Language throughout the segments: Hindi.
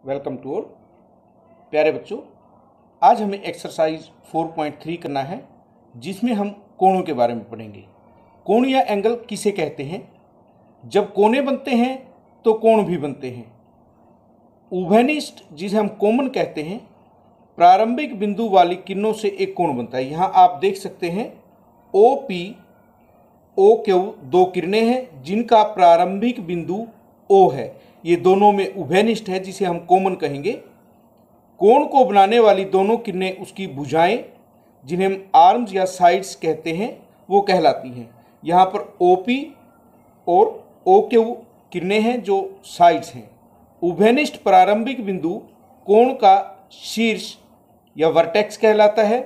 Welcome to all. प्यारे बच्चों, आज हमें एक्सरसाइज 4.3 करना है, जिसमें हम कोणों के बारे में पढ़ेंगे। कोण या एंगल किसे कहते हैं? जब कोने बनते हैं तो कोण भी बनते हैं। उभयनिष्ठ, जिसे हम कॉमन कहते हैं, प्रारंभिक बिंदु वाली किरणों से एक कोण बनता है। यहाँ आप देख सकते हैं OP, OQ दो किरणें हैं जिनका प्रारंभिक बिंदु O है। ये दोनों में उभयनिष्ठ है, जिसे हम कॉमन कहेंगे। कोण को बनाने वाली दोनों किरणें उसकी भुजाएं, जिन्हें हम आर्म्स या साइड्स कहते हैं, वो कहलाती हैं। यहाँ पर OP और OQ किरणें हैं जो साइड्स हैं। उभयनिष्ठ प्रारंभिक बिंदु कोण का शीर्ष या वर्टेक्स कहलाता है।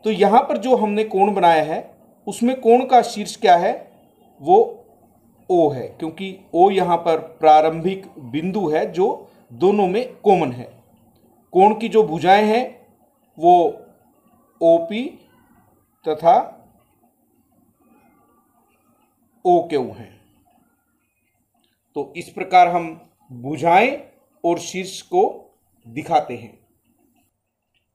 तो यहाँ पर जो हमने कोण बनाया है उसमें कोण का शीर्ष क्या है? वो O है, क्योंकि O यहाँ पर प्रारंभिक बिंदु है जो दोनों में कॉमन है। कोण की जो भुजाएं हैं वो OP तथा OQ हैं। तो इस प्रकार हम भुजाएं और शीर्ष को दिखाते हैं।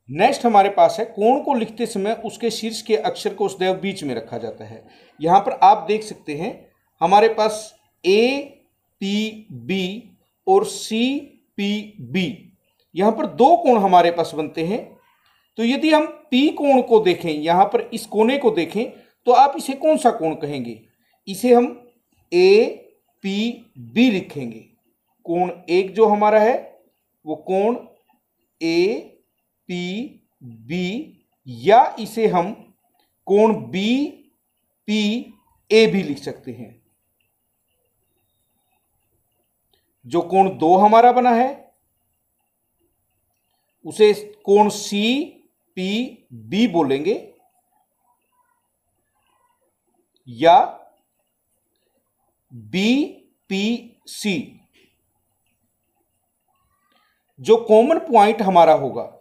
नेक्स्ट हमारे पास है, कोण को लिखते समय उसके शीर्ष के अक्षर को सदैव बीच में रखा जाता है। यहाँ पर आप देख सकते हैं हमारे पास APB और CPB, यहाँ पर दो कोण हमारे पास बनते हैं। तो यदि हम P कोण को देखें, यहाँ पर इस कोने को देखें, तो आप इसे कौन सा कोण कहेंगे? इसे हम APB लिखेंगे। कोण एक जो हमारा है वो कोण APB, या इसे हम कोण BPA भी लिख सकते हैं। जो कोण दो हमारा बना है उसे कोण CPB बोलेंगे, या BPC। जो कॉमन पॉइंट हमारा होगा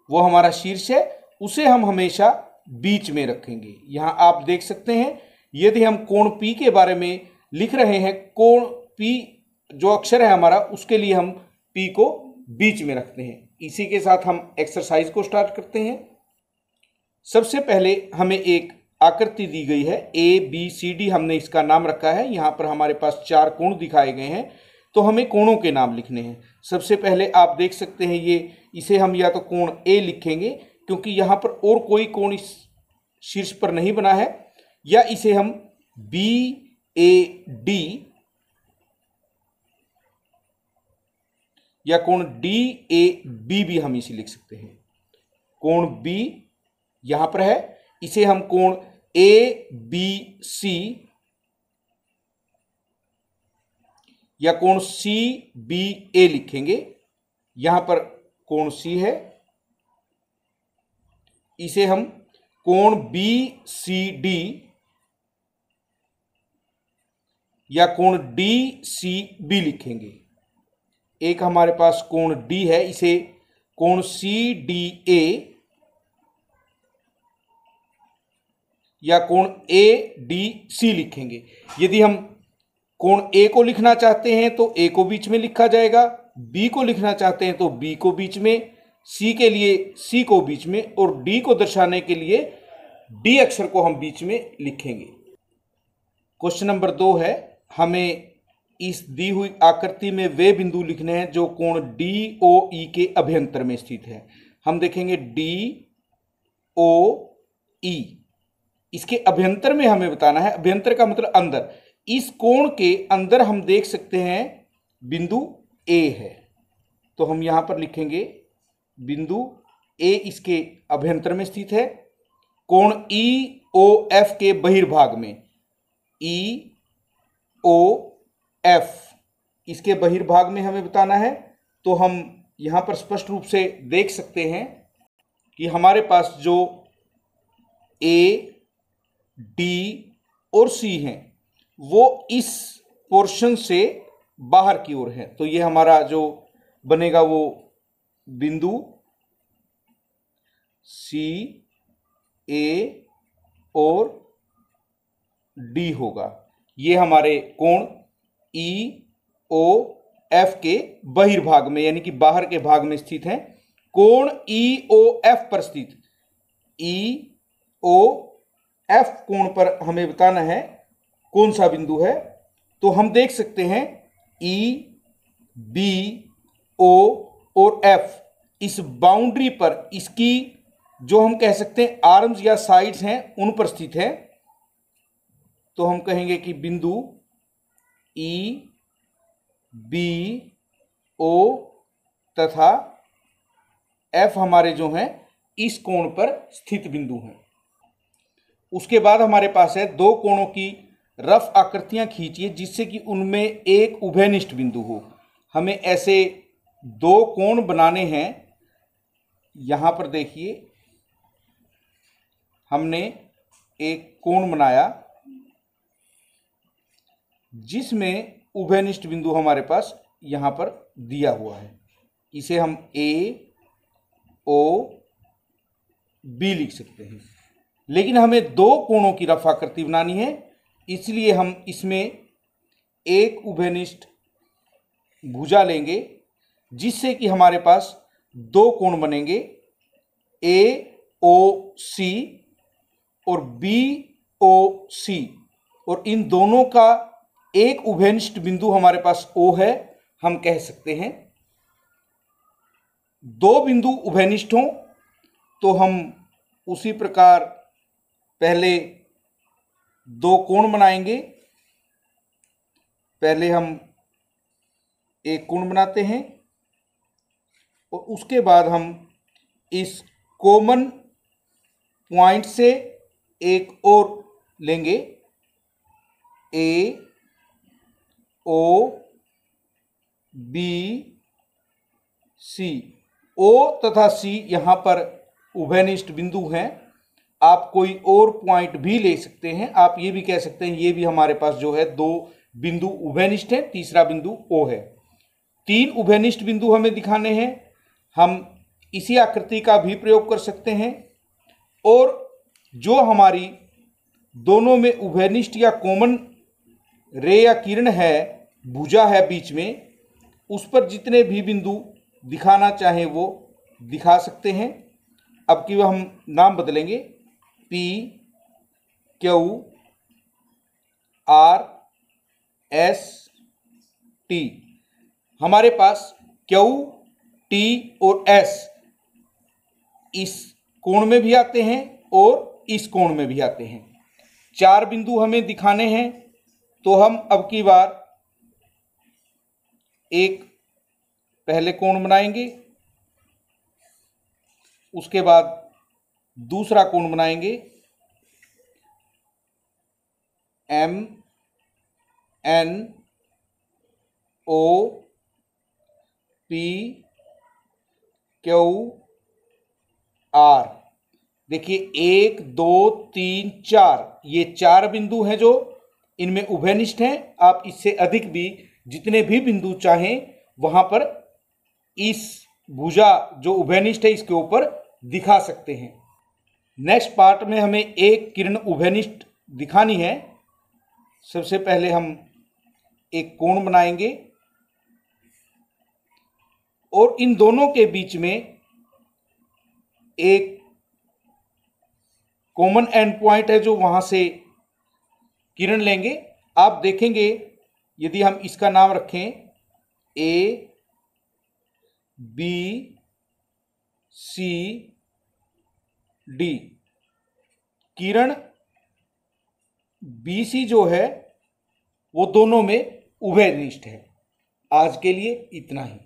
वो हमारा शीर्ष है, उसे हम हमेशा बीच में रखेंगे। यहां आप देख सकते हैं, यदि हम कोण P के बारे में लिख रहे हैं, कोण P जो अक्षर है हमारा, उसके लिए हम P को बीच में रखते हैं। इसी के साथ हम एक्सरसाइज को स्टार्ट करते हैं। सबसे पहले हमें एक आकृति दी गई है ABCD, हमने इसका नाम रखा है। यहाँ पर हमारे पास चार कोण दिखाए गए हैं, तो हमें कोणों के नाम लिखने हैं। सबसे पहले आप देख सकते हैं इसे हम या तो कोण A लिखेंगे, क्योंकि यहाँ पर और कोई कोण इस शीर्ष पर नहीं बना है, या इसे हम BAD या कोण DAB भी हम इसे लिख सकते हैं। कोण B यहां पर है, इसे हम कोण ABC या कोण CBA लिखेंगे। यहां पर कोण C है, इसे हम कोण BCD या कोण DCB लिखेंगे। एक हमारे पास कोण D है, इसे कोण CDA या कोण ADC लिखेंगे। यदि हम कोण A को लिखना चाहते हैं तो A को बीच में लिखा जाएगा, B को लिखना चाहते हैं तो B को बीच में, C के लिए C को बीच में, और D को दर्शाने के लिए D अक्षर को हम बीच में लिखेंगे। क्वेश्चन नंबर 2 है, हमें इस दी हुई आकृति में वे बिंदु लिखने हैं जो कोण DOE के अभ्यंतर में स्थित है। हम देखेंगे DOE, इसके अभ्यंतर में हमें बताना है। अभ्यंतर का मतलब अंदर। इस कोण के अंदर हम देख सकते हैं बिंदु A है, तो हम यहां पर लिखेंगे बिंदु A इसके अभ्यंतर में स्थित है। कोण EOF के बहिर्भाग में, EOF इसके बहिर्भाग में हमें बताना है। तो हम यहां पर स्पष्ट रूप से देख सकते हैं कि हमारे पास जो A, D और C हैं वो इस पोर्शन से बाहर की ओर है। तो ये हमारा जो बनेगा वो बिंदु C, A और D होगा। ये हमारे कोण EOF एफ के बहिर्भाग में यानी कि बाहर के भाग में स्थित है। कोण ई ओ एफ पर स्थित, ई ओ एफ कोण पर हमें बताना है कौन सा बिंदु है। तो हम देख सकते हैं ई, बी, ओ और एफ इस बाउंड्री पर, इसकी जो हम कह सकते हैं आर्म्स या साइड्स हैं उन पर स्थित है। तो हम कहेंगे कि बिंदु ई, बी, ओ तथा एफ हमारे जो हैं इस कोण पर स्थित बिंदु हैं। उसके बाद हमारे पास है दो कोणों की रफ आकृतियां खींचिए जिससे कि उनमें एक उभयनिष्ठ बिंदु हो। हमें ऐसे दो कोण बनाने हैं। यहां पर देखिए हमने एक कोण बनाया जिसमें उभयनिष्ठ बिंदु हमारे पास यहां पर दिया हुआ है। इसे हम ए ओ बी लिख सकते हैं। लेकिन हमें दो कोणों की रफ आकृति बनानी है, इसलिए हम इसमें एक उभयनिष्ठ भुजा लेंगे जिससे कि हमारे पास दो कोण बनेंगे, ए ओ सी और बी ओ सी, और इन दोनों का एक उभयनिष्ठ बिंदु हमारे पास ओ है। हम कह सकते हैं दो बिंदु उभयनिष्ठ हों तो हम उसी प्रकार पहले दो कोण बनाएंगे। पहले हम एक कोण बनाते हैं और उसके बाद हम इस कॉमन पॉइंट से एक और लेंगे, ए ओ बी सी। ओ तथा सी यहाँ पर उभयनिष्ठ बिंदु हैं। आप कोई और पॉइंट भी ले सकते हैं। आप ये भी कह सकते हैं ये भी हमारे पास जो है दो बिंदु उभयनिष्ठ हैं, तीसरा बिंदु ओ है। तीन उभयनिष्ठ बिंदु हमें दिखाने हैं। हम इसी आकृति का भी प्रयोग कर सकते हैं और जो हमारी दोनों में उभयनिष्ठ या कॉमन रे या किरण है, भुजा है बीच में, उस पर जितने भी बिंदु दिखाना चाहें वो दिखा सकते हैं। अब की हम नाम बदलेंगे, P Q R S T. हमारे पास क्यू, टी और एस इस कोण में भी आते हैं और इस कोण में भी आते हैं। चार बिंदु हमें दिखाने हैं तो हम अब की बार एक पहले कोण बनाएंगे, उसके बाद दूसरा कोण बनाएंगे, M N O P Q R. देखिए 1 2 3 4 ये चार बिंदु हैं जो इनमें उभयनिष्ठ हैं। आप इससे अधिक भी जितने भी बिंदु चाहें वहां पर इस भुजा जो उभयनिष्ठ है इसके ऊपर दिखा सकते हैं। नेक्स्ट पार्ट में हमें एक किरण उभयनिष्ठ दिखानी है। सबसे पहले हम एक कोण बनाएंगे और इन दोनों के बीच में एक कॉमन एंड पॉइंट है जो वहां से किरण लेंगे। आप देखेंगे यदि हम इसका नाम रखें ए बी सी डी, किरण बी सी जो है वो दोनों में उभयनिष्ठ है। आज के लिए इतना ही।